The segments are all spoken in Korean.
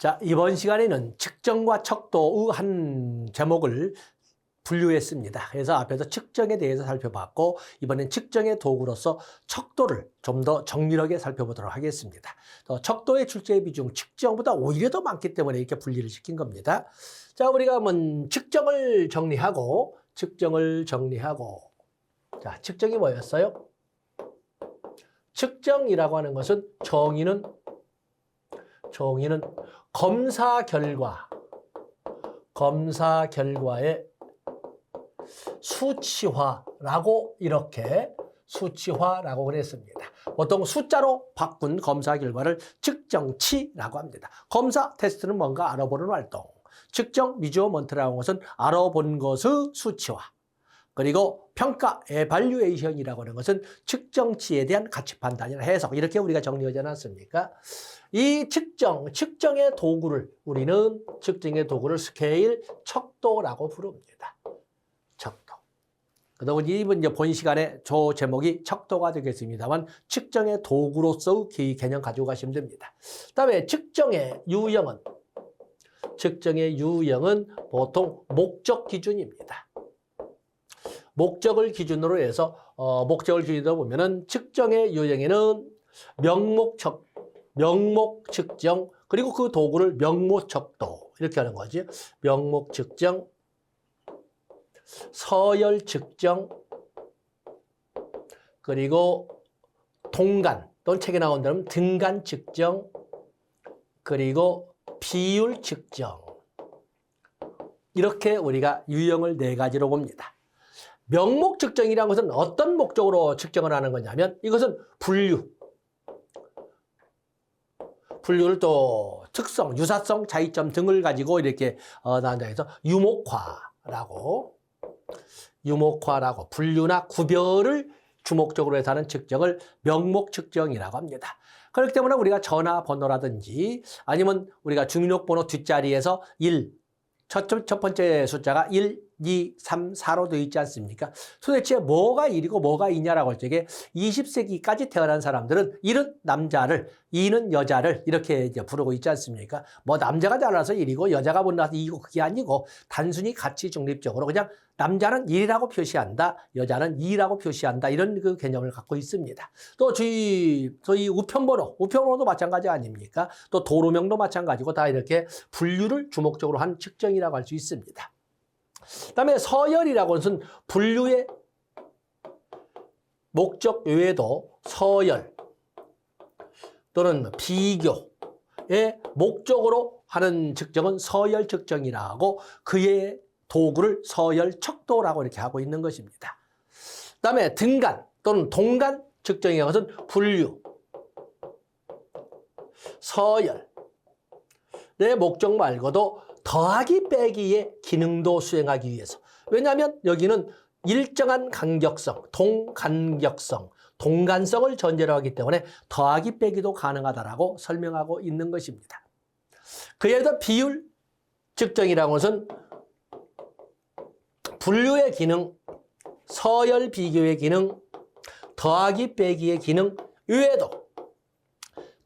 자, 이번 시간에는 측정과 척도의 한 제목을 분류했습니다. 그래서 앞에서 측정에 대해서 살펴봤고 이번엔 측정의 도구로서 척도를 좀 더 정밀하게 살펴보도록 하겠습니다. 척도의 출제 비중 측정보다 오히려 더 많기 때문에 이렇게 분리를 시킨 겁니다. 자, 우리가 한번 측정을 정리하고 자, 측정이 뭐였어요? 측정이라고 하는 것은 정의는 검사 결과의 수치화라고 그랬습니다. 보통 숫자로 바꾼 검사 결과를 측정치라고 합니다. 검사 테스트는 뭔가 알아보는 활동. 측정 미저먼트라고 하는 것은 알아본 것의 수치화. 그리고 평가 에발류에이션이라고 하는 것은 측정치에 대한 가치 판단이나 해석. 이렇게 우리가 정리하지 않았습니까? 이 측정의 도구를 우리는 스케일 척도라고 부릅니다. 척도. 그리고 이번 본 시간에 저 제목이 척도가 되겠습니다만 측정의 도구로서의 개념 가지고 가시면 됩니다. 그다음에 측정의 유형은 보통 목적 기준입니다. 목적을 기준으로 해서 목적을 기준으로 보면은 측정의 유형에는 명목 측정 그리고 그 도구를 명모 척도 이렇게 하는 거지. 명목 측정, 서열 측정, 그리고 동간 또는 책에 나온다면 등간 측정, 그리고 비율 측정. 이렇게 우리가 유형을 4가지로 봅니다. 명목 측정이라는 것은 어떤 목적으로 측정을 하는 거냐면 이것은 분류를 또 특성, 유사성, 차이점 등을 가지고 이렇게 나눠서 유목화라고 분류나 구별을 주목적으로 해서 하는 측정을 명목 측정이라고 합니다. 그렇기 때문에 우리가 전화번호라든지 아니면 우리가 주민등록번호 뒷자리에서 1, 첫 번째 숫자가 1, 2, 3, 4로 되어 있지 않습니까? 도대체 뭐가 1이고 뭐가 2냐라고 할 적에 20세기까지 태어난 사람들은 1은 남자를, 2는 여자를 이렇게 이제 부르고 있지 않습니까? 뭐 남자가 잘나서 1이고 여자가 못나서 2이고 그게 아니고 단순히 가치 중립적으로 그냥 남자는 1이라고 표시한다, 여자는 2라고 표시한다 이런 그 개념을 갖고 있습니다. 또 저희 우편번호도 마찬가지 아닙니까? 또 도로명도 마찬가지고 다 이렇게 분류를 주목적으로 한 측정이라고 할 수 있습니다. 그다음에 서열이라고 하는 것은 분류의 목적 외에도 서열 또는 비교의 목적으로 하는 측정은 서열 측정이라고 그의 도구를 서열 척도라고 이렇게 하고 있는 것입니다. 그다음에 등간 또는 동간 측정이라는 것은 분류, 서열의 목적 말고도 더하기 빼기의 기능도 수행하기 위해서. 왜냐하면 여기는 일정한 간격성, 동간성을 전제로 하기 때문에 더하기 빼기도 가능하다라고 설명하고 있는 것입니다. 그에도 비율 측정이라는 것은 분류의 기능, 서열 비교의 기능, 더하기 빼기의 기능 외에도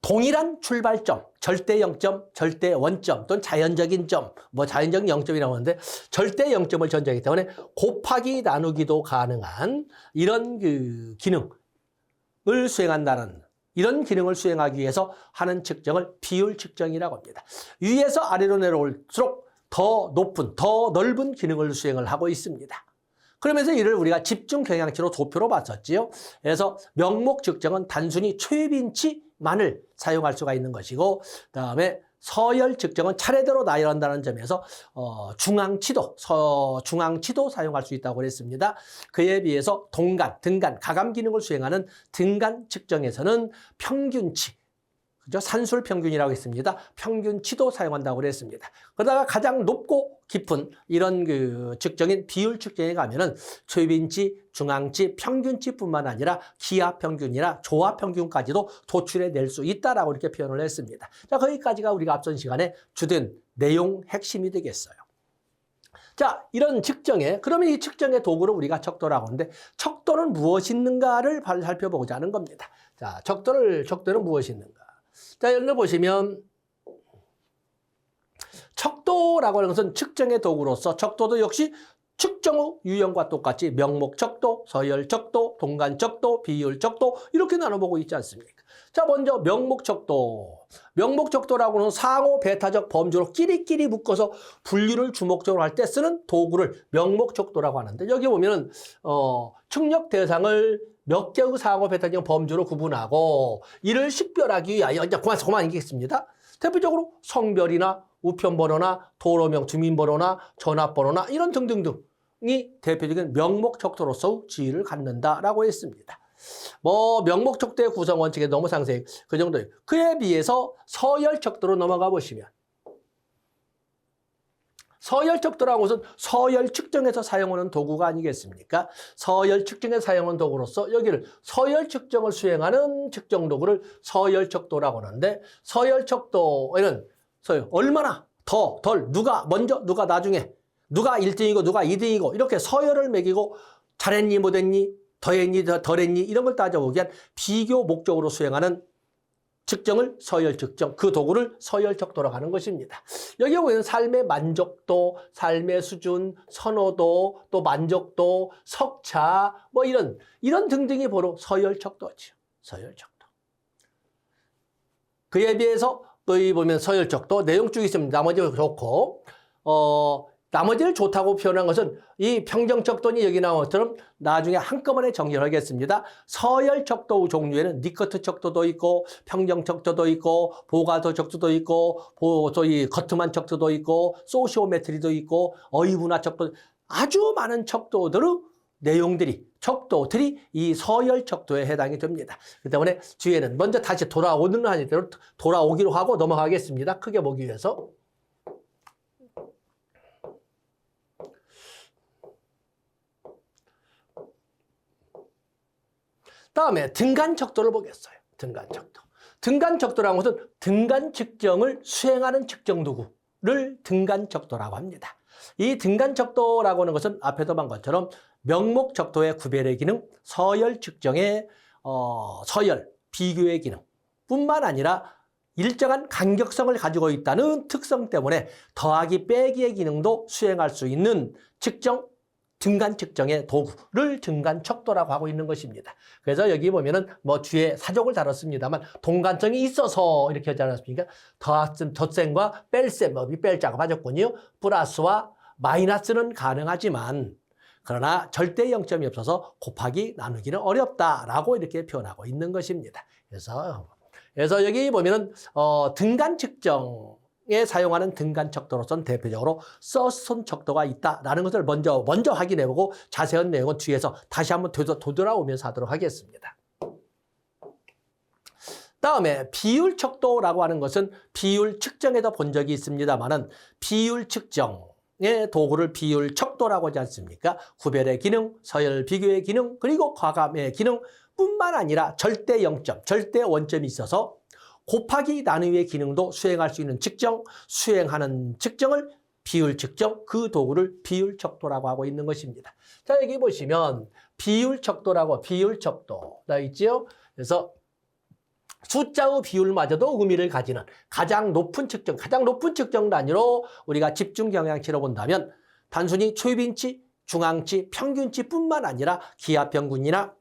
동일한 출발점, 절대 0점, 절대 원점 또는 자연적인 점, 자연적인 0점이라고 하는데 절대 0점을 전제하기 때문에 곱하기 나누기도 가능한 이런 그 기능을 수행한다는 이런 기능을 수행하기 위해서 하는 측정을 비율 측정이라고 합니다. 위에서 아래로 내려올수록 더 높은, 더 넓은 기능을 수행을 하고 있습니다. 그러면서 이를 우리가 집중 경향치로 도표로 봤었지요. 그래서 명목 측정은 단순히 최빈치만을 사용할 수가 있는 것이고, 그다음에 서열 측정은 차례대로 나열한다는 점에서 중앙치도 사용할 수 있다고 그랬습니다. 그에 비해서 동간, 등간, 가감 기능을 수행하는 등간 측정에서는 평균치, 그죠? 산술 평균이라고 했습니다. 평균치도 사용한다고 그랬습니다. 그러다가 가장 높고 깊은 이런 그 측정인 비율 측정에 가면은 최빈치, 중앙치, 평균치뿐만 아니라 기하 평균이나 조합 평균까지도 도출해 낼 수 있다라고 이렇게 표현을 했습니다. 자, 거기까지가 우리가 앞선 시간에 주된 내용 핵심이 되겠어요. 자, 이런 측정에, 그러면 이 측정의 도구를 우리가 척도라고 하는데 척도는 무엇이 있는가를 살펴보고자 하는 겁니다. 자, 척도는 무엇이 있는가? 자, 여기 보시면 척도라고 하는 것은 측정의 도구로서 척도도 역시 측정 유형과 똑같이 명목 척도, 서열 척도, 동간 척도, 비율 척도 이렇게 나눠보고 있지 않습니까? 자, 먼저 명목 척도. 명목 척도라고 하는 상호 배타적 범주로 끼리끼리 묶어서 분류를 주목적으로 할 때 쓰는 도구를 명목 척도라고 하는데 여기 보면은 측력 대상을 몇 개의 상호 배타적 범주로 구분하고 이를 식별하기 위하여 이제 그만 읽겠습니다. 대표적으로 성별이나 우편번호나 도로명, 주민번호나 전화번호나 이런 등등등이 대표적인 명목 척도로서 지위를 갖는다라고 했습니다. 뭐 명목 척도의 구성 원칙에 너무 상세히 그 정도예요. 그에 비해서 서열 척도로 넘어가 보시면 서열 척도라는 것은 서열 측정에서 사용하는 도구가 아니겠습니까? 서열 측정에 사용하는 도구로서 여기를 서열 측정을 수행하는 측정 도구를 서열 척도라고 하는데 서열 척도에는 얼마나 덜 누가 먼저 누가 나중에 누가 1등이고 누가 2등이고 이렇게 서열을 매기고 잘했니 못했니 더했니 덜했니 이런 걸 따져보기 위한 비교 목적으로 수행하는 측정을 서열 측정, 그 도구를 서열 척도라고 하는 것입니다. 여기 보면 삶의 만족도, 삶의 수준, 선호도, 또 만족도, 석차 뭐 이런 등등이 바로 서열 척도죠. 서열 척도. 그에 비해서 또이 보면 서열 척도 내용 쭉 있으면 나머지가 좋고 나머지를 좋다고 표현한 것은 이 평정 척도니 여기 나온 것처럼 나중에 한꺼번에 정리를 하겠습니다. 서열 척도 종류에는 니커트 척도도 있고 평정 척도도 있고 보가도 척도도 있고 소위 거트만 척도도 있고 소시오메트리도 있고 어휘분화 척도 아주 많은 척도들의 척도들이 이 서열 척도에 해당이 됩니다. 그 때문에 뒤에는 먼저 다시 돌아오는 한대로 돌아오기로 하고 넘어가겠습니다. 크게 보기 위해서. 다음에 등간 척도를 보겠어요. 등간 척도. 등간 척도라는 것은 등간 측정을 수행하는 측정 도구를 등간 척도라고 합니다. 이 등간 척도라고 하는 것은 앞에도 본 것처럼 명목 척도의 구별의 기능, 서열 측정의 서열, 비교의 기능 뿐만 아니라 일정한 간격성을 가지고 있다는 특성 때문에 더하기 빼기의 기능도 수행할 수 있는 등간 측정의 도구를 등간 척도라고 하고 있는 것입니다. 그래서 여기 보면은 뭐 뒤에 사족을 다뤘습니다만 동간성이 있어서 이렇게 하지 않았습니까? 덧셈과 뺄셈, 뺄자가 빠졌군요. 플러스와 마이너스는 가능하지만 그러나 절대 0점이 없어서 곱하기 나누기는 어렵다라고 이렇게 표현하고 있는 것입니다. 그래서 여기 보면은 등간 측정에 사용하는 등간 척도로서는 대표적으로 서스톤 척도가 있다라는 것을 먼저 확인해보고 자세한 내용은 뒤에서 다시 한번 되돌아오면서 하도록 하겠습니다. 다음에 비율 척도라고 하는 것은 비율 측정에도 본 적이 있습니다만은 비율 측정의 도구를 비율 척도라고 하지 않습니까? 구별의 기능, 서열 비교의 기능, 그리고 과감의 기능 뿐만 아니라 절대 0점, 절대 원점이 있어서 곱하기 나누기의 기능도 수행할 수 있는 수행하는 측정을 비율 측정, 그 도구를 비율 척도라고 하고 있는 것입니다. 자, 여기 보시면 비율 척도 나 있죠? 그래서 숫자의 비율마저도 의미를 가지는 가장 높은 측정 단위로 우리가 집중 경향치로 본다면 단순히 초입인치, 중앙치, 평균치뿐만 아니라 기하평균이나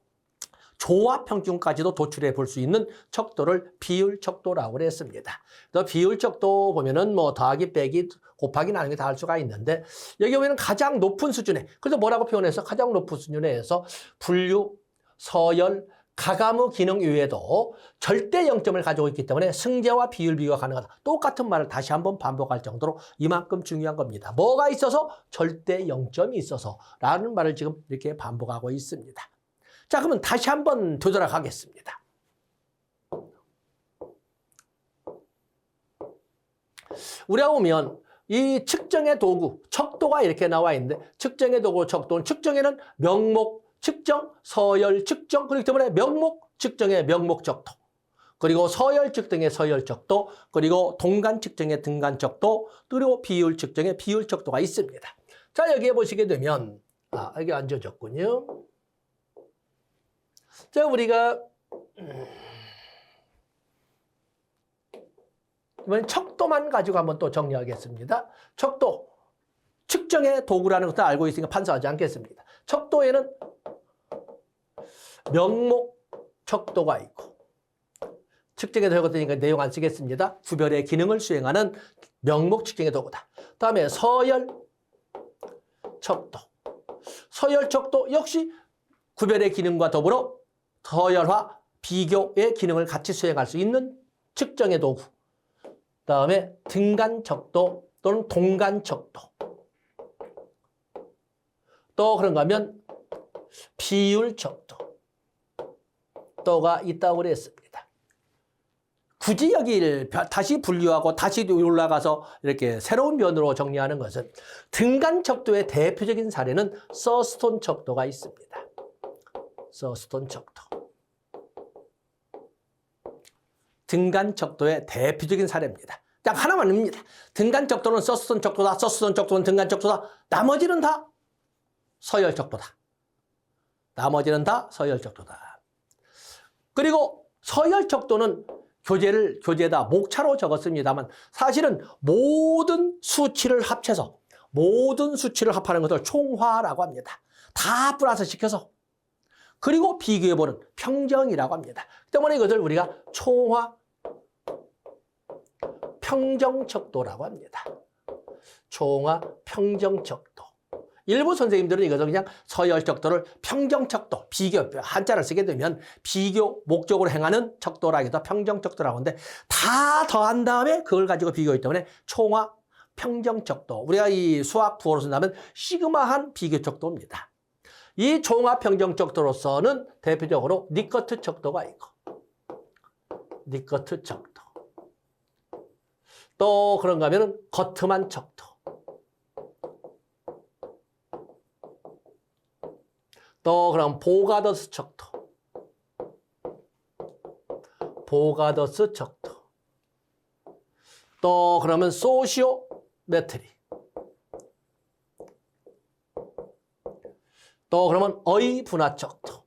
조합평균까지도 도출해 볼 수 있는 척도를 비율 척도라고 했습니다. 또 비율 척도 보면은 뭐 더하기, 빼기, 곱하기, 나누기 다 할 수가 있는데 여기 보면은 가장 높은 수준에 그래서 뭐라고 표현해서 가장 높은 수준에서 분류, 서열, 가감의 기능 이외에도 절대 0점을 가지고 있기 때문에 승제와 비율 비교가 가능하다. 똑같은 말을 다시 한번 반복할 정도로 이만큼 중요한 겁니다. 뭐가 있어서? 절대 0점이 있어서 라는 말을 지금 이렇게 반복하고 있습니다. 자, 그러면 다시 한번 되돌아가겠습니다. 우리가 보면 이 측정의 도구, 척도가 이렇게 나와 있는데 측정의 도구, 척도는 측정에는 명목, 측정, 서열, 측정, 그렇기 때문에 명목 측정의 명목 척도, 그리고 서열 측정의 서열 척도, 그리고 동간 측정의 등간 척도, 그리고 비율 측정의 비율 척도가 있습니다. 자, 여기에 보시게 되면 여기 앉아졌군요. 자, 우리가 이번엔 척도만 가지고 한번 또 정리하겠습니다. 척도, 측정의 도구라는 것을 알고 있으니까 판서하지 않겠습니다. 척도에는 명목 척도가 있고, 측정에 적었으니까 내용 안 쓰겠습니다. 구별의 기능을 수행하는 명목 측정의 도구다. 다음에 서열 척도. 서열 척도 역시 구별의 기능과 더불어 서열화, 비교의 기능을 같이 수행할 수 있는 측정의 도구. 다음에 등간 척도 또는 동간 척도. 또 그런가 하면 비율 척도. 또가 있다고 그랬습니다. 굳이 여기를 다시 분류하고 다시 올라가서 이렇게 새로운 면으로 정리하는 것은 등간 척도의 대표적인 사례는 서스톤 척도가 있습니다. 서스톤 척도. 등간 척도의 대표적인 사례입니다. 딱 하나만입니다. 등간 척도는 서스톤 척도다. 서스톤 척도는 등간 척도다. 나머지는 다 서열 척도다. 나머지는 다 서열 척도다. 그리고 서열 척도는 교재에다 목차로 적었습니다만 사실은 모든 수치를 합쳐서 모든 수치를 합하는 것을 총화라고 합니다. 다 플러스 시켜서 그리고 비교해보는 평정이라고 합니다. 때문에 이것을 우리가 총화 평정척도라고 합니다. 총화 평정척도. 일부 선생님들은 이것을 그냥 서열척도를 평정척도, 비교, 한자를 쓰게 되면 비교 목적으로 행하는 척도라기도 평정척도라고 하는데 다 더한 다음에 그걸 가지고 비교하기 때문에 총화 평정척도. 우리가 이 수학 부호로 쓴다면 시그마한 비교척도입니다. 이 총화 평정척도로서는 대표적으로 니커트 척도가 있고, 니커트 척도. 또 그런가 하면 거트만 척도. 또 그럼 보가더스 척도. 보가더스 척도. 또 그러면 소시오메트리. 또 그러면 어휘 분화 척도.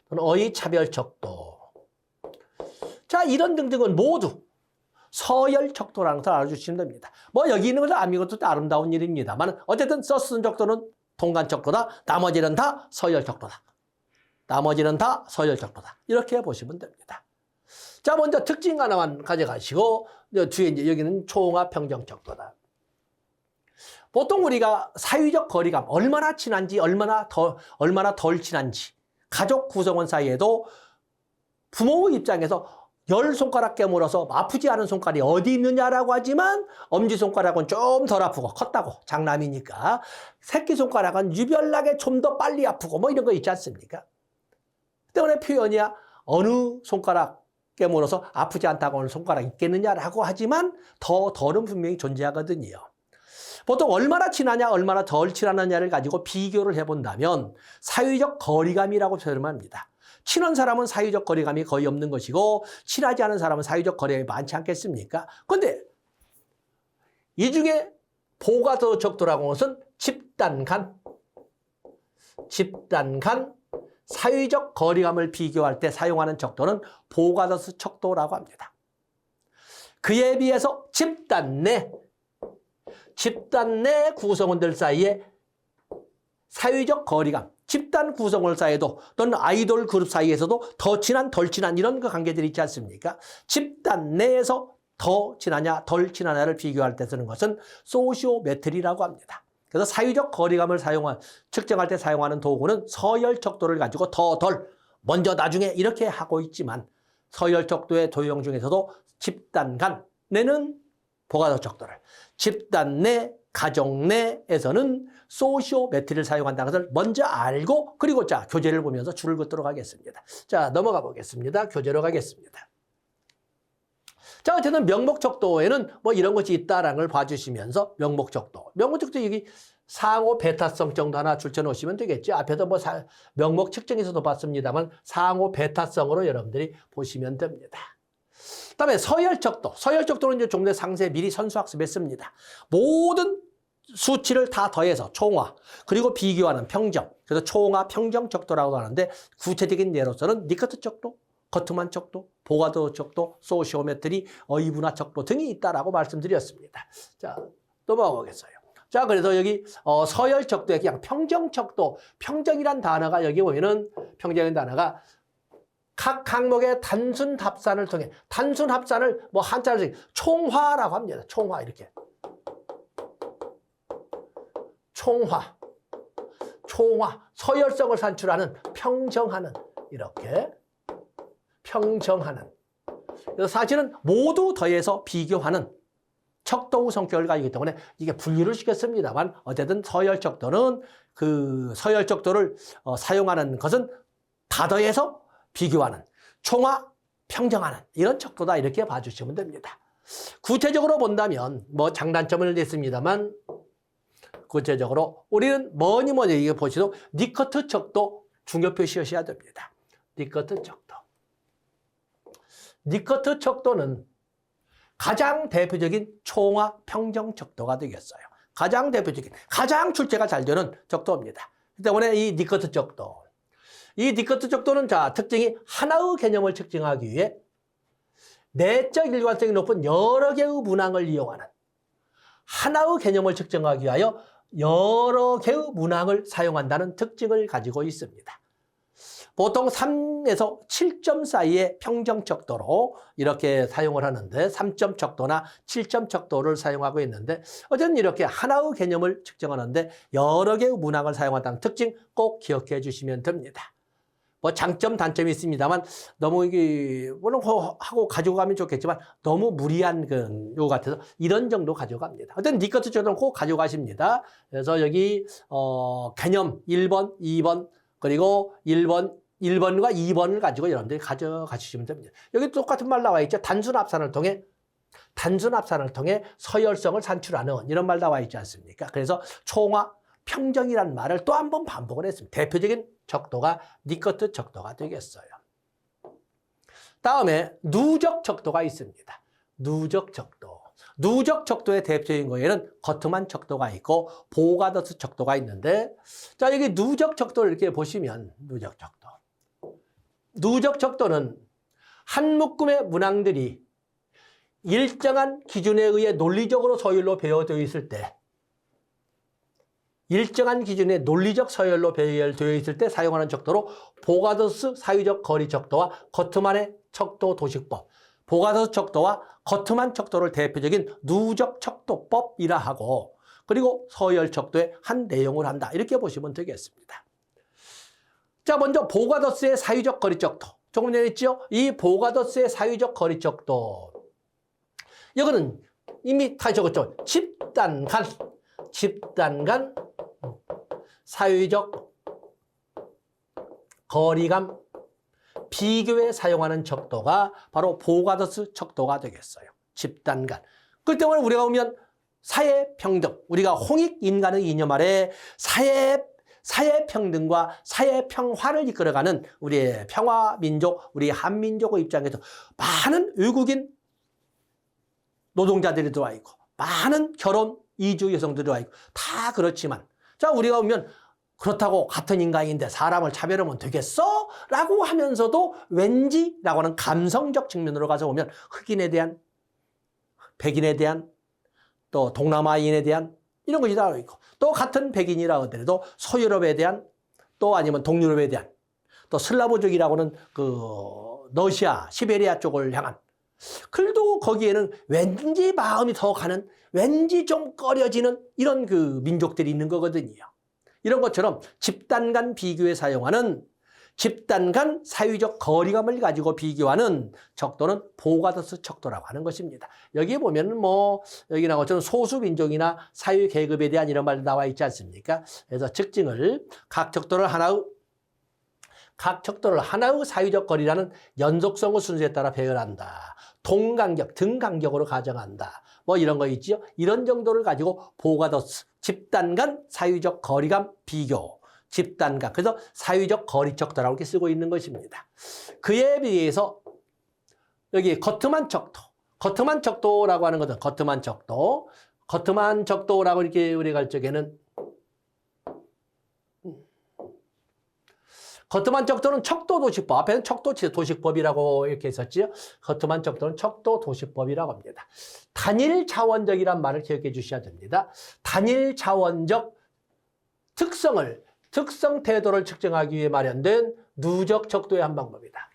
또는 어휘 차별 척도. 자, 이런 등등은 모두 서열 척도라는 것을 알아주시면 됩니다. 뭐 여기 있는 것을 아는 것도 아름다운 일입니다만 어쨌든 서스톤 척도는 동간 척도다. 나머지는 다 서열 척도다. 나머지는 다 서열 척도다. 이렇게 보시면 됩니다. 자, 먼저 특징 하나만 가져가시고 뒤에 이제 여기는 총화 평정 척도다. 보통 우리가 사회적 거리감 얼마나 친한지 얼마나 덜 친한지 가족 구성원 사이에도 부모 입장에서 10손가락 깨물어서 아프지 않은 손가락이 어디 있느냐라고 하지만 엄지손가락은 좀 덜 아프고 컸다고 장남이니까 새끼손가락은 유별나게 좀 더 빨리 아프고 뭐 이런 거 있지 않습니까? 때문에 표현이야 어느 손가락 깨물어서 아프지 않다고 하는 손가락 있겠느냐라고 하지만 덜은 분명히 존재하거든요. 보통 얼마나 친하냐 얼마나 덜 친하느냐를 가지고 비교를 해본다면 사회적 거리감이라고 표현을 합니다. 친한 사람은 사회적 거리감이 거의 없는 것이고 친하지 않은 사람은 사회적 거리감이 많지 않겠습니까? 그런데 이 중에 보가더 척도라고 하는 것은 집단 간 사회적 거리감을 비교할 때 사용하는 척도는 보가더스 척도라고 합니다. 그에 비해서 집단 내 구성원들 사이에 사회적 거리감, 집단 구성원 사이에도 또는 아이돌 그룹 사이에서도 더 친한, 덜 친한 이런 그 관계들이 있지 않습니까? 집단 내에서 더 친하냐, 덜 친하냐를 비교할 때 쓰는 것은 소시오메트리라고 합니다. 그래서 사회적 거리감을 측정할 때 사용하는 도구는 서열 척도를 가지고 더, 덜, 먼저, 나중에 이렇게 하고 있지만 서열 척도의 도형 중에서도 집단 간 내는 보가더 척도를, 집단 내, 가족 내에서는 소시오메트리를 사용한다는 것을 먼저 알고 그리고 자 교재를 보면서 줄을 긋도록 하겠습니다. 자, 넘어가 보겠습니다. 교재로 가겠습니다. 자, 어쨌든 명목 척도에는 뭐 이런 것이 있다라는 걸 봐주시면서 명목 척도 여기 상호 베타성 정도 하나 줄쳐 놓으시면 되겠죠. 앞에도 뭐 명목 측정에서도 봤습니다만 상호 베타성으로 여러분들이 보시면 됩니다. 그다음에 서열 척도. 서열 척도는 이제 좀 전에 상세 미리 선수학습했습니다. 모든 수치를 다 더해서 총화, 그리고 비교하는 평정. 그래서 총화 평정 척도라고 하는데 구체적인 예로서는 니커트 척도, 거트만 척도, 보가더 척도, 소시오메트리, 어이분화 척도 등이 있다라고 말씀드렸습니다. 자, 넘어가겠어요. 자, 그래서 여기 서열 척도의 그냥 평정 척도, 평정이란 단어가 여기 보면은 평정이라는 단어가 각 항목의 단순 합산을 통해 단순 합산을 뭐 한자로 총화라고 합니다. 총화 이렇게. 총화. 서열성을 산출하는 평정하는 이렇게 평정하는. 그래서 사실은 모두 더해서 비교하는 척도의 성격을 가지기 때문에 이게 분류를 시켰습니다만 어쨌든 서열 척도는 그 서열 척도를 사용하는 것은 다 더해서 비교하는 총화 평정하는 이런 척도다 이렇게 봐주시면 됩니다. 구체적으로 본다면 뭐 장단점을 냈습니다만 구체적으로 우리는 뭐니 이게 보시도 니커트 척도 중요 표시하셔야 됩니다. 니커트 척도. 니커트 척도는 가장 대표적인 총화 평정 척도가 되겠어요. 가장 대표적인, 가장 출제가 잘 되는 척도입니다. 때문에 이 니커트 척도. 이 니커트 척도는 자, 특징이 하나의 개념을 측정하기 위해 내적 일관성이 높은 여러 개의 문항을 이용하는 하나의 개념을 측정하기 위하여 여러 개의 문항을 사용한다는 특징을 가지고 있습니다. 보통 3에서 7점 사이의 평정 척도로 이렇게 사용을 하는데 3점 척도나 7점 척도를 사용하고 있는데 어쨌든 이렇게 하나의 개념을 측정하는데 여러 개의 문항을 사용한다는 특징 꼭 기억해 주시면 됩니다. 뭐 장점, 단점이 있습니다만 너무 이게 물론 하고 가지고 가면 좋겠지만 너무 무리한 요 같아서 이런 정도 가져갑니다. 어쨌든 니커트 척도는 꼭 가져가십니다. 그래서 여기 개념 1번, 2번 그리고 1번과 2번을 가지고 여러분들이 가져가시면 됩니다. 여기 똑같은 말 나와 있죠. 단순 합산을 통해 서열성을 산출하는 이런 말 나와 있지 않습니까? 그래서 총화, 평정이라는 말을 또 한 번 반복을 했습니다. 대표적인 척도가 니커트 척도가 되겠어요. 다음에 누적 척도가 있습니다. 누적 척도. 누적 척도의 대표적인 거에는 거트만 척도가 있고 보가더스 척도가 있는데 자, 여기 누적 척도를 이렇게 보시면 누적 척도는 한 묶음의 문항들이 일정한 기준에 의해 논리적으로 서열로 배열되어 있을 때 일정한 기준의 논리적 서열로 배열되어 있을 때 사용하는 척도로 보가더스 사유적 거리 척도와 거트만의 척도 도식법, 보가더스 척도와 거트만 척도를 대표적인 누적 척도법이라 하고 그리고 서열 척도의 한 내용을 한다. 이렇게 보시면 되겠습니다. 자, 먼저 보가더스의 사유적 거리 척도. 조금 전에 했죠? 이 보가더스의 사유적 거리 척도. 이거는 이미 다 적었죠. 집단간 사유적 거리감 비교에 사용하는 척도가 바로 보가더스 척도가 되겠어요. 집단간. 그 때문에 우리가 보면 사회평등, 우리가 홍익인간의 이념 아래 사회평등과 사회평화를 이끌어가는 우리의 평화민족, 우리 한민족의 입장에서 많은 외국인 노동자들이 들어와 있고 많은 결혼 이주 여성들이 들어와 있고 다 그렇지만 자, 우리가 보면 그렇다고 같은 인간인데 사람을 차별하면 되겠어? 라고 하면서도 왠지라고 하는 감성적 측면으로 가서 보면 흑인에 대한, 백인에 대한, 또 동남아인에 대한 이런 것이 다 있고 또 같은 백인이라 하더라도 소유럽에 대한 또 아니면 동유럽에 대한 또 슬라브족이라고 하는 그 러시아, 시베리아 쪽을 향한 그래도 거기에는 왠지 마음이 더 가는 왠지 좀 꺼려지는 이런 그 민족들이 있는 거거든요. 이런 것처럼 집단 간 비교에 사용하는 집단 간 사유적 거리감을 가지고 비교하는 척도는 보가더스 척도라고 하는 것입니다. 여기 보면 뭐 여기 나온 것처럼 소수민족이나 사유 계급에 대한 이런 말도 나와 있지 않습니까? 그래서 특징을 각 척도를 하나의 사유적 거리라는 연속성의 순서에 따라 배열한다. 동간격, 등간격으로 가정한다. 뭐 이런 거 있지요. 이런 정도를 가지고 보가더스, 집단 간 사유적 거리감 비교, 집단 간, 그래서 사유적 거리 척도라고 이렇게 쓰고 있는 것입니다. 그에 비해서 여기 거트만 척도라고 하는 것은 거트만 척도라고 이렇게 우리가 할 적에는 거트만 척도는 척도도식법. 앞에는 척도도식법이라고 이렇게 했었지요. 거트만 척도는 척도도식법이라고 합니다. 단일 차원적이란 말을 기억해 주셔야 됩니다. 단일 차원적 특성 태도를 측정하기 위해 마련된 누적 척도의 한 방법이다.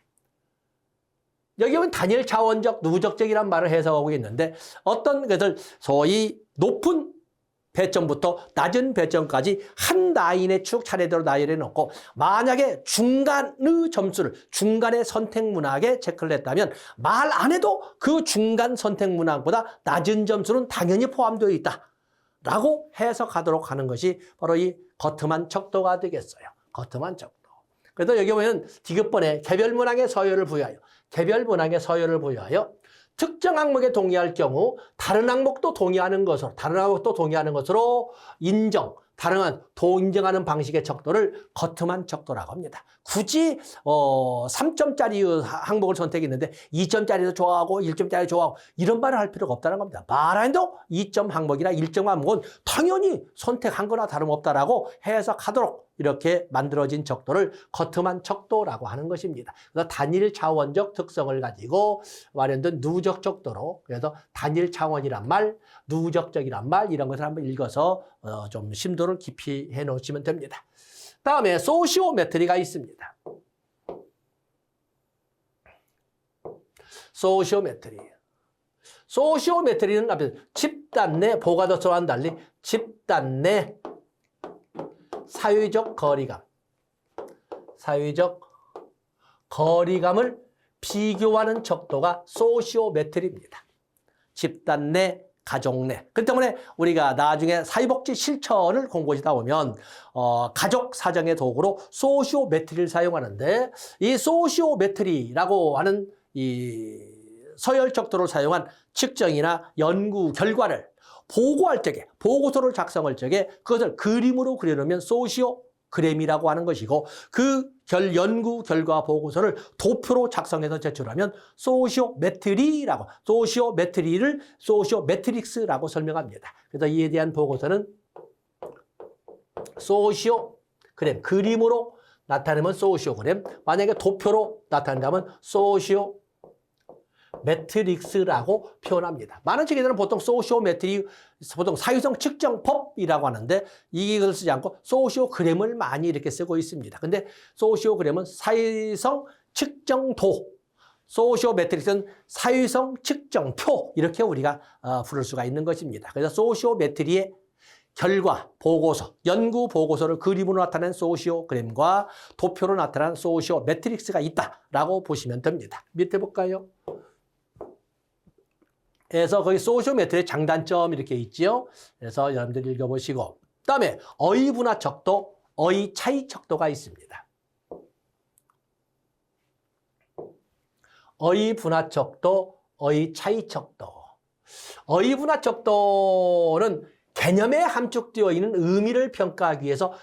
여기 보면 단일 차원적 누적적이란 말을 해석하고 있는데 어떤 것을 소위 높은 배점부터 낮은 배점까지 한 라인의 축 차례대로 나열해 놓고 만약에 중간의 점수를 중간의 선택 문항에 체크를 했다면 말 안 해도 그 중간 선택 문항보다 낮은 점수는 당연히 포함되어 있다 라고 해석하도록 하는 것이 바로 이 거트만 척도가 되겠어요. 거트만 척도. 그래서 여기 보면 디귿번에 개별 문항의 서열을 부여하여 특정 항목에 동의할 경우 다른 항목도 동의하는 것으로 인정하는 방식의 척도를 거트만 척도라고 합니다. 굳이 3점짜리 항목을 선택했는데 2점짜리도 좋아하고 1점짜리 좋아하고 이런 말을 할 필요가 없다는 겁니다. 말 안 해도 2점 항목이나 1점 항목은 당연히 선택한 거나 다름없다라고 해석하도록 이렇게 만들어진 척도를 거트만 척도라고 하는 것입니다. 그래서 단일 차원적 특성을 가지고 마련된 누적 척도로, 그래서 단일 차원이란 말, 누적적이란 말 이런 것을 한번 읽어서 좀 심도를 깊이 해 놓으시면 됩니다. 다음에 소시오메트리가 있습니다. 소시오메트리는 앞에 집단 내 보가더스와는 달리 집단 내 사회적 거리감을 비교하는 척도가 소시오메트리입니다. 집단 내, 가족 내. 그 때문에 우리가 나중에 사회복지 실천을 공부하시다 보면 가족 사정의 도구로 소시오메트리를 사용하는데 이 소시오메트리라고 하는 이 서열 척도를 사용한 측정이나 연구 결과를 보고할 적에, 보고서를 작성할 적에 그것을 그림으로 그려놓으면 소시오그램이라고 하는 것이고 그 연구 결과 보고서를 도표로 작성해서 제출하면 소시오메트리를 소시오메트릭스라고 설명합니다. 그래서 이에 대한 보고서는 소시오그램, 그림으로 나타내면 소시오그램, 만약에 도표로 나타낸다면 소시오메트릭스라고 표현합니다. 많은 책에서는 보통 보통 사유성 측정법이라고 하는데 이걸 쓰지 않고 소시오그램을 많이 이렇게 쓰고 있습니다. 근데 소시오그램은 사유성 측정도, 소시오메트릭스는 사유성 측정표 이렇게 우리가 부를 수가 있는 것입니다. 그래서 소시오메트리의 결과, 보고서, 연구 보고서를 그림으로 나타낸 소시오그램과 도표로 나타난 소시오메트릭스가 있다라고 보시면 됩니다. 밑에 볼까요? 그래서 거기 소시오메트리의 장단점 이렇게 있죠. 그래서 여러분들 읽어보시고, 그다음에 어휘 분화 척도, 어휘 차이 척도가 있습니다. 어휘 분화 척도, 어휘 차이 척도. 어휘 분화 척도는 개념에 함축되어 있는 의미를 평가하기 위해서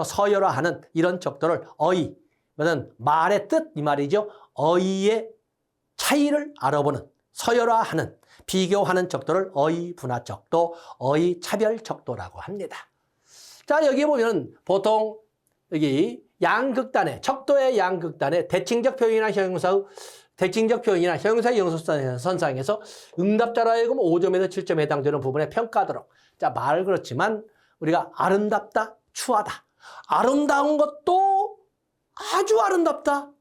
서열화하는 이런 척도를 어휘, 말의 뜻 이 말이죠. 어휘의 차이를 알아보는, 서열화하는, 비교하는 척도를 어휘 분화 척도, 어휘 차별 척도라고 합니다. 자, 여기 보면 보통 여기 양극단에, 척도의 양극단에 대칭적 표현이나 형용사 연속선상에서 응답자로 하여금 5점에서 7점에 해당되는 부분에 평가하도록. 자, 말 그렇지만 우리가 아름답다, 추하다. 아름다운 것도 아주 아름답다,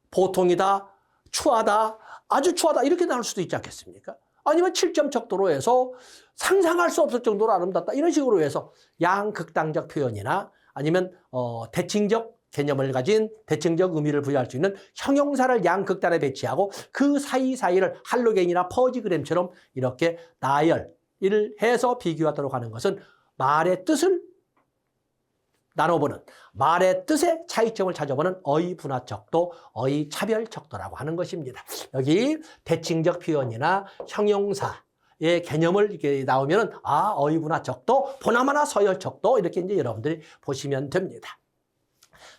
보통이다, 추하다, 아주 추하다 이렇게 나올 수도 있지 않겠습니까? 아니면 7점 척도로 해서 상상할 수 없을 정도로 아름답다 이런 식으로 해서 양극단적 표현이나 아니면 대칭적 개념을 가진 대칭적 의미를 부여할 수 있는 형용사를 양극단에 배치하고 그 사이사이를 할로겐이나 퍼지그램처럼 이렇게 나열을 해서 비교하도록 하는 것은 말의 뜻을 나눠보는, 말의 뜻의 차이점을 찾아보는 어휘 분화 척도, 어휘 차별 척도라고 하는 것입니다. 여기 대칭적 표현이나 형용사의 개념을 이렇게 나오면은 어휘 분화 척도, 보나마나 서열 척도 이렇게 이제 여러분들이 보시면 됩니다.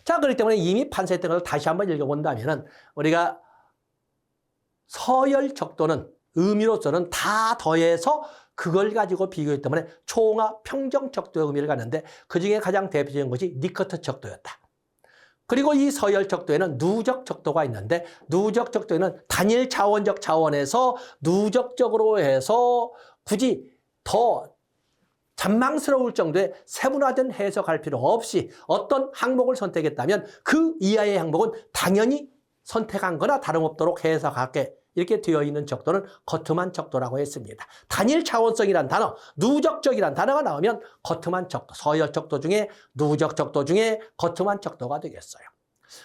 자, 그렇기 때문에 이미 판사했던 것을 다시 한번 읽어본다면은 우리가 서열 척도는 의미로서는 다 더해서 그걸 가지고 비교했기 때문에 총화 평정 척도의 의미를 갖는데 그중에 가장 대표적인 것이 니커트 척도였다. 그리고 이 서열 척도에는 누적 척도가 있는데 누적 척도에는 단일 차원적 차원에서 누적적으로 해서 굳이 더 잔망스러울 정도의 세분화된 해석할 필요 없이 어떤 항목을 선택했다면 그 이하의 항목은 당연히 선택한 거나 다름없도록 해석하게 이렇게 되어 있는 척도는 거트만 척도라고 했습니다. 단일 차원성이란 단어, 누적적이란 단어가 나오면 거트만 척도, 서열 척도 중에 누적 척도 중에 거트만 척도가 되겠어요.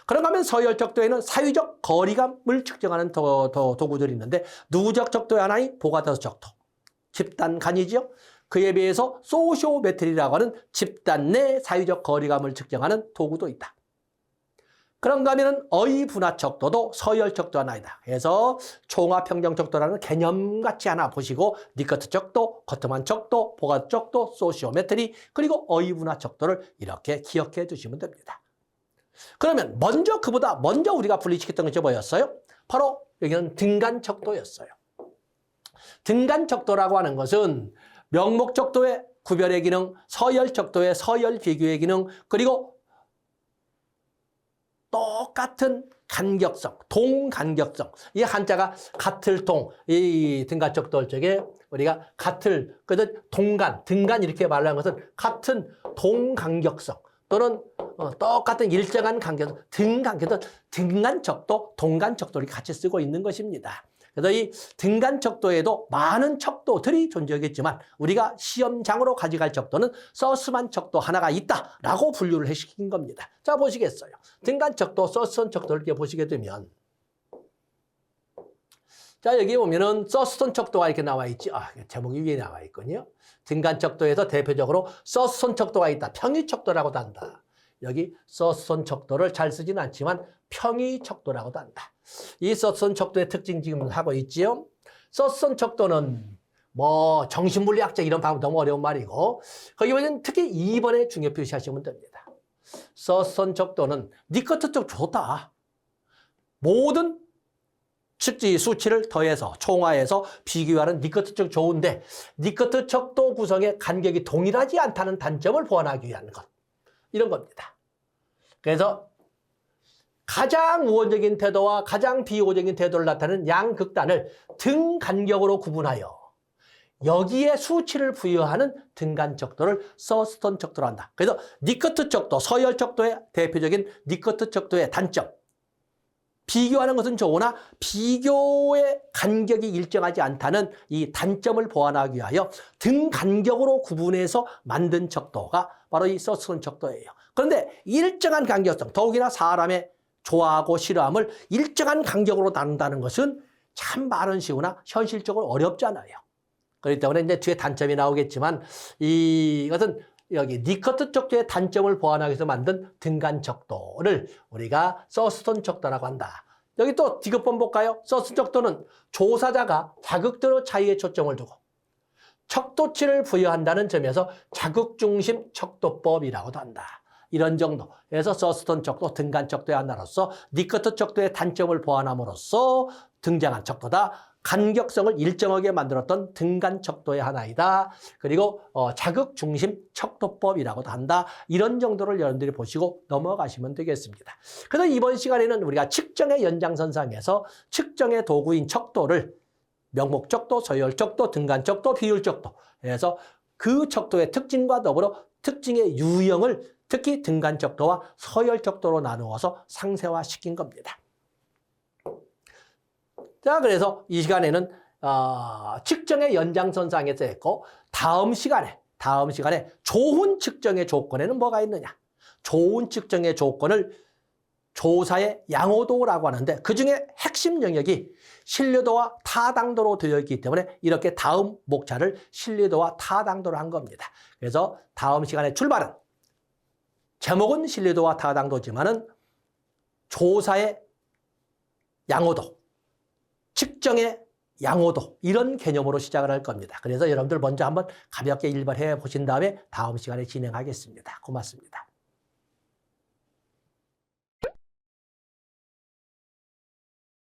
그런가 하면 서열 척도에는 사유적 거리감을 측정하는 도구들이 있는데 누적 척도의 하나인 보가더스 척도, 집단 간이죠. 그에 비해서 소시오메트리라고 하는 집단 내 사유적 거리감을 측정하는 도구도 있다. 그런가 하면 어휘 분화 척도도 서열 척도 하나이다. 그래서 총화 평정 척도라는 개념같이 하나 보시고 니커트 척도, 거트만 척도, 보가드 척도, 소시오메트리 그리고 어휘 분화 척도를 이렇게 기억해 두시면 됩니다. 그러면 그보다 먼저 우리가 분리시켰던 것이 뭐였어요? 바로 여기는 등간 척도였어요. 등간 척도라고 하는 것은 명목 척도의 구별의 기능, 서열 척도의 서열 비교의 기능, 그리고 똑같은 간격성, 동간격성. 이 한자가 같을 동, 이 등간 척도 쪽에 우리가 같을, 동간, 등간 이렇게 말하는 것은 같은 동간격성 또는 똑같은 일정한 간격성, 등간 척도, 동간 척도를 같이 쓰고 있는 것입니다. 그래서 이 등간 척도에도 많은 척도들이 존재하겠지만 우리가 시험장으로 가져갈 척도는 서스만 척도 하나가 있다라고 분류를 시킨 겁니다. 자, 보시겠어요. 등간 척도, 서스선 척도를 이렇게 보시게 되면 자, 여기 보면은 서스선 척도가 이렇게 나와 있지. 제목이 위에 나와 있거든요. 등간 척도에서 대표적으로 서스선 척도가 있다. 평위 척도라고도 한다. 여기 서스선 척도를 잘 쓰지는 않지만 평위 척도라고도 한다. 이 서스선 척도의 특징 지금 하고 있지요. 서스선 척도는 정신물리학적 이런 방법 너무 어려운 말이고 거기 보면 특히 2번에 중요 표시하시면 됩니다. 서스선 척도는 니커트 척도 좋다. 모든 측지 수치를 더해서 총화해서 비교하는 니커트 척도 좋은데 니커트 척도 구성의 간격이 동일하지 않다는 단점을 보완하기 위한 것. 이런 겁니다. 그래서 가장 우호적인 태도와 가장 비우호적인 태도를 나타내는 양극단을 등 간격으로 구분하여 여기에 수치를 부여하는 등간 척도를 서스턴 척도로 한다. 그래서 니커트 척도, 서열 척도의 대표적인 니커트 척도의 단점. 비교하는 것은 좋으나 비교의 간격이 일정하지 않다는 이 단점을 보완하기 위하여 등 간격으로 구분해서 만든 척도가 바로 이 서스턴 척도예요. 그런데 일정한 간격성, 더욱이나 사람의 좋아하고 싫어함을 일정한 간격으로 나눈다는 것은 참 말은 쉬우나 현실적으로 어렵잖아요. 그렇기 때문에 이제 뒤에 단점이 나오겠지만 이것은 여기 니커트 척도의 단점을 보완하기 위해서 만든 등간 척도를 우리가 서스턴 척도라고 한다. 여기 또 디귿번 볼까요? 서스턴 척도는 조사자가 자극대로 차이에 초점을 두고 척도치를 부여한다는 점에서 자극중심 척도법이라고도 한다. 이런 정도. 그래서 서스턴 척도, 등간 척도의 하나로서 니커트 척도의 단점을 보완함으로써 등장한 척도다. 간격성을 일정하게 만들었던 등간 척도의 하나이다. 그리고 자극 중심 척도법이라고도 한다. 이런 정도를 여러분들이 보시고 넘어가시면 되겠습니다. 그래서 이번 시간에는 우리가 측정의 연장선상에서 측정의 도구인 척도를 명목 척도, 서열 척도, 등간 척도, 비율 척도. 그래서 그 척도의 특징과 더불어 특징의 유형을 특히 등간 척도와 서열 척도로 나누어서 상세화시킨 겁니다. 자, 그래서 이 시간에는 측정의 연장선상에서 했고 다음 시간에 좋은 측정의 조건에는 뭐가 있느냐. 좋은 측정의 조건을 조사의 양호도라고 하는데 그중에 핵심 영역이 신뢰도와 타당도로 되어 있기 때문에 이렇게 다음 목차를 신뢰도와 타당도로 한 겁니다. 그래서 다음 시간에 출발은 제목은 신뢰도와 타당도지만은 조사의 양호도, 측정의 양호도 이런 개념으로 시작을 할 겁니다. 그래서 여러분들 먼저 한번 가볍게 일반해 보신 다음에 다음 시간에 진행하겠습니다. 고맙습니다.